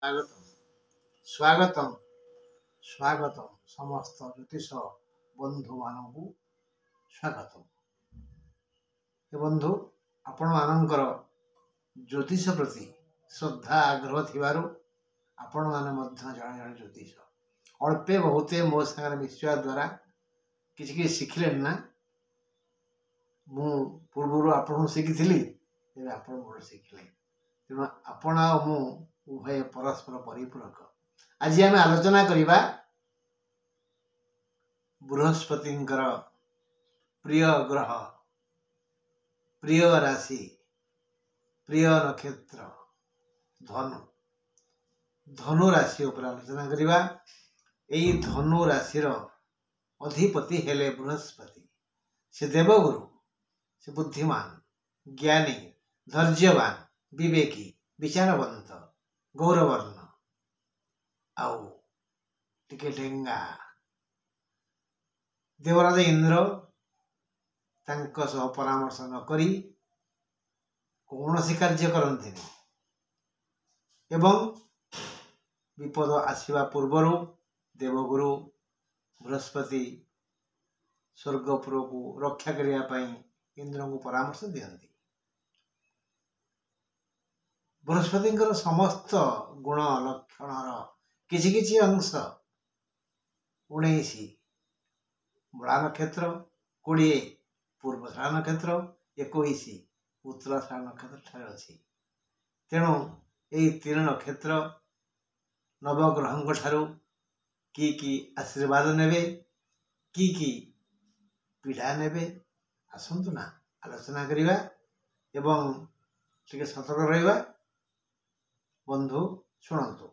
स्वागतम स्वागतम स्वागतम समस्त ज्योतिष बंधु मानू स्वागतम। बंधु आपण मानकर ज्योतिष प्रति श्रद्धा आग्रह थिबारु आपण माने मध्य जण जण ज्योतिष अल्पे बहुते मो संगे मिसवा द्वारा किछि शिखिले ना मु पूर्व आपण शिखी आपण मोर शिखिले तेणु आपण आ मु उभय परस्पर परिपूरक। आज आम आलोचना करिबा बृहस्पति प्रिय ग्रह प्रिय राशि प्रिय नक्षत्र धनु धनु राशि उपर आलोचना करिबा। एई धनु राशिर अधिपति हेले बृहस्पति। से देवगुरु, से बुद्धिमान, ज्ञानी, धैर्यवान, विवेकी, विचारवंत, गौरवर्ण आउ टिके ढेंगा। देवराज इंद्र तांको सह परामर्श न करी कौनसी कार्य करते एवं विपद आसवा पूर्वर देवगुरु बृहस्पति स्वर्गपुर को रक्षा करने इंद्र को परामर्श दियंती। बृहस्पति समस्त गुण लक्षण किछि किछि अंश 19 मूला नक्षत्र, 20 पूर्वश्रा नक्षत्र, 21 उत्तराश्रा नक्षत्र ठारे अछि। तेणु यही 3 नक्षत्र नवग्रह ठारू कि आशीर्वाद नेबे कि पीड़ा नेबे आसंतु ना आलोचना करिबा एवं टिके सतर्क रहिबा। बंधु शुणु,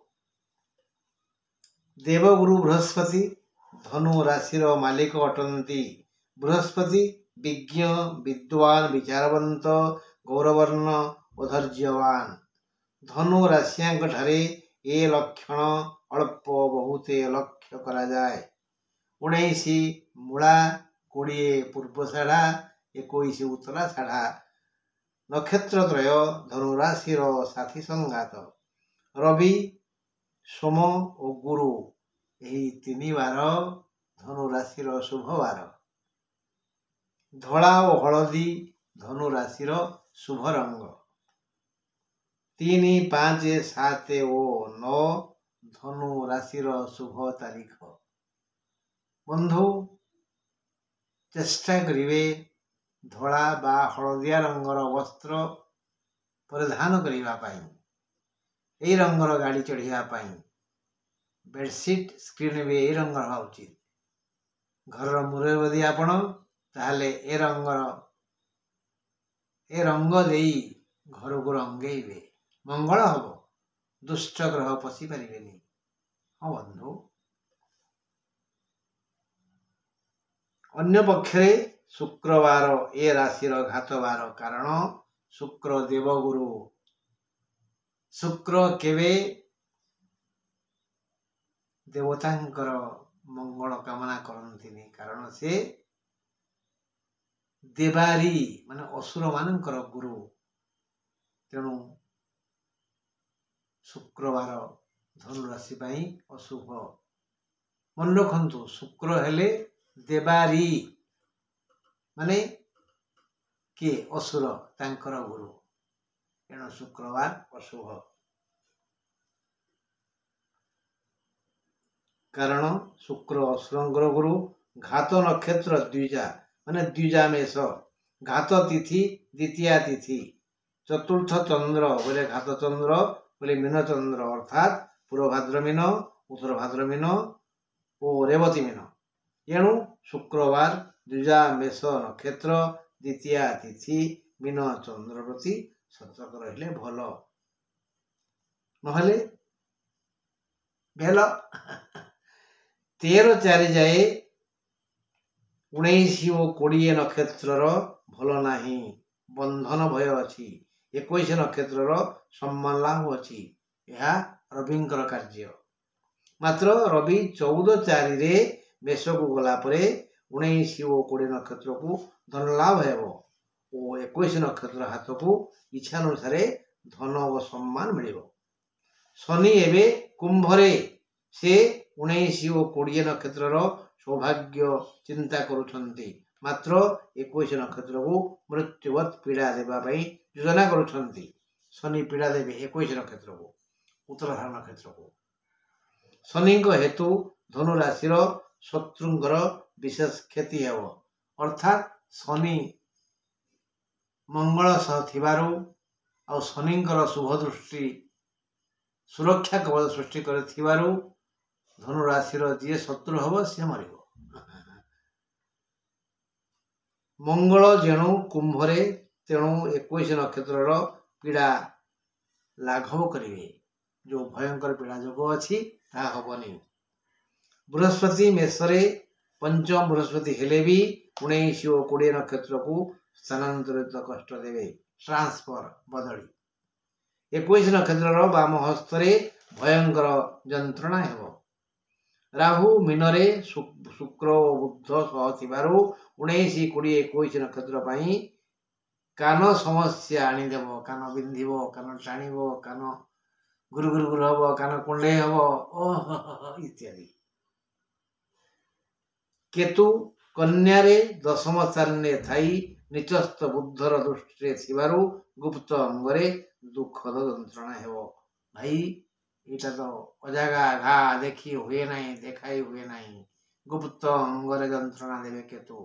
देवगुरु बृहस्पति धनु राशिर मालिक अटंती। बृहस्पति विज्ञ, विद्वान, विचारवंत, गौरवर्ण और धैर्यवान। धनु राशियांक ठारे ए लक्षण अल्प बहुते लक्ष्य करा जाए। 19 मूला, 20 पूर्वषाढ़ा, 21 उत्तराषाढ़ा नक्षत्रत्रय धनुराशिर साथी संगात। रवि, सोम और गुरु यही 3 बार धनुराशिर शुभ बार। धला और हलदी धनुराशिर शुभ रंग। 3, 5, 7 और 9 धनुराशिर शुभ तारीख। बंधु चेष्टा करिवे धला बा हलदिया रंगर वस्त्र परिधान करिवा पाई, एई रंगर गाड़ी चढ़िया पाई, बेडसीट स्क्रीन भी ए रंगर हवा उचित। घर मुरे बदी आपण ताहले ए रंग देई घर को रंगेइबे, मंगल हबो, दुष्ट ग्रह पशि पारिबेनी। हाँ बंधु, अन्य पक्षरे शुक्रवार ए राशिर घातवार कारण शुक्र देवगुरु। शुक्र केवे देवतांकर मंगल कामना करंतिनी कारण से देवारी माने असुर मानकर गुरु। तेणु शुक्रवार धनुराशि पाई अशुभ। मन रखंतु शुक्र हेले देवारी माने के असुर तांकर गुरु। तेणु शुक्रवार अशुभ कारण शुक्र असुरंगर गुरु। घात नक्षत्र द्विजा माने द्विजा मेष, घात तिथि द्वितीया तिथि, चतुर्थ चंद्र बोले घात चंद्र बोले मीन चंद्र अर्थात पूर्व भाद्र मीन, उत्तर भाद्र मीन और रेवती मीन। एणु शुक्रवार द्विजा मेष नक्षत्र द्वितीया तिथि मीन चंद्र प्रति सतर्क रहिले भल, नहले भेल। 13-4 जाए 19 और 20 नक्षत्र भल नाही, बंधन भय अच्छी। 21 नक्षत्र सम्मान लाभ अच्छी, यह रविंकर कार्य। मात्र रवि 14-4 रे मेष को गला परे 19 और 20 नक्षत्र को धन लाभ हेबो और 21 नक्षत्र हाथ को इच्छानुसार धन और सम्मान मिलिबो। शनि एवं कुंभरे से 19 और 20 नक्षत्र सौभाग्य चिंता करुछंती मात्र 21 नक्षत्र को मृत्युवत पीड़ा देवाई योजना करुछंती शनि पीड़ा देवे 21 नक्षत्र को उत्तराधार नक्षत्र को शनि हेतु धनु राशि शत्रुंकर विशेष क्षति हेब अर्थात शनि मंगल सह थिबारु आ शनिंकर शुभ दृष्टि सुरक्षा कवच सृष्टि कर धनु राशि जी शत्रु हम सी मर मंगल जेणु कुंभरे तेणु 21 नक्षत्र पीड़ा लाघव करेंगे जो भयंकर पीड़ा जोग अच्छी हेनी बृहस्पति मेषरे पंचम बृहस्पति हेले भी 19 और 20 नक्षत्र को स्थानांतरित कष्ट देवे ट्रांसफर बदली 21 नक्षत्र वाम हस्तरे भयंकर जंत्रणा हेब राहु मीनरे शुक्र और बुध सह 19 20 21 नक्षत्र कान समस्या आनीदेव कान बिंधिब कान टाणीब कान गुरु गुरु गुरु हम कान कुंडे हम इत्यादि केतु कन्यारे दशम स्थान थाई निचस्थ बुद्धर दृष्टि थिबारु गुप्त अंगरे दुखद जंत्रणा हेब भाई यहाँ तो अजागा घा देखी हुए ना देखाई हुए ना गुप्त अंगरे जंत्रणा देवे केतु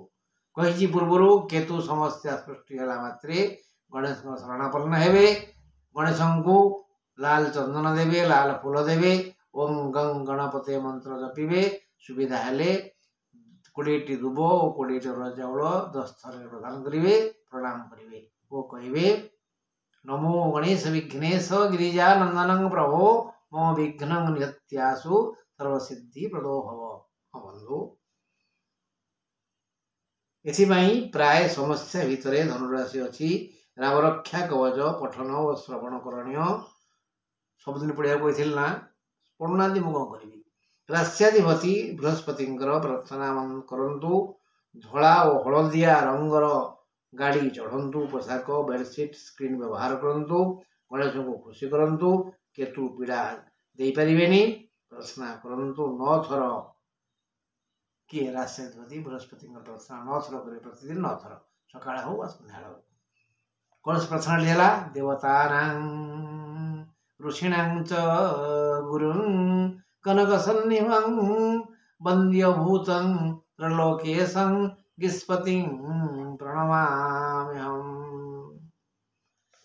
कही पूर्वर केतु समस्या सृष्टि है मात्रे गणेश शरणापन्न हेबे गणेश को लाल चंदन देवे लाल फूल देवे ओम गंग गणपते मंत्र जपिबे सुविधा हेले 20 दुब और 20 चाउल 10 थर प्रदान करेंगे प्रणाम करेंगे वो कहे नमो गणेश विघ्नेश गिरिजा नंदन प्रभो मो विघ्न निहत्यासु सर्वसिद्धि प्रदो भव बंधु एथिपाई प्राय समस्या भितर धनुराशि अच्छी राम रक्षा कवच पठन और श्रवण करणीय सबुदिन पढ़िया कही ना पढ़ुना मुझे कौन करी राष्ट्राधिपति बृहस्पति प्रार्थना करंतु धला और हलदिया रंगर गाड़ी चढ़ंतु पोशाक बेडसीट स्क्रीन व्यवहार करंतु गणेश को खुशी करंतु केतु पीड़ा दे पारे प्रार्थना करंतु 9 थर किए राष्ट्राधिपति बृहस्पति प्रार्थना 9 थर करें प्रतिदिन 9 थर सकाळ हो सन्ध्या कौन प्रार्थना है देवता ऋषिणां च गुरुं कनक सन्निभं वन्द्यभूतं त्रिलोकेशं गिस्पतिं प्रणमाम्यहम्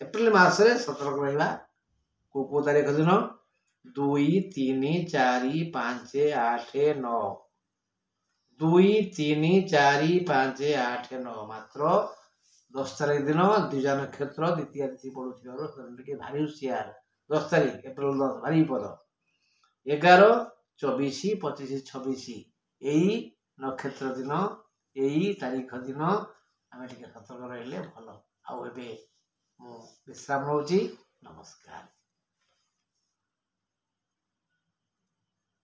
एप्रिल मासरे सतर्क रहिबा को तारीख दिन 2 3 4 5 8 9 2 3 4 5 8 9 मात्र 10 तारीख दिन द्विजा नक्षत्र द्वितीय तिथि पड़ुथिबारु भारी हुशियार 10 तारीख एप्रिल 10 भारी पद 11 24 25 26 यही नक्षत्र दिन यही तारीख दिन आम टे सतर्क रही भल आउ विश्राम रोची नमस्कार।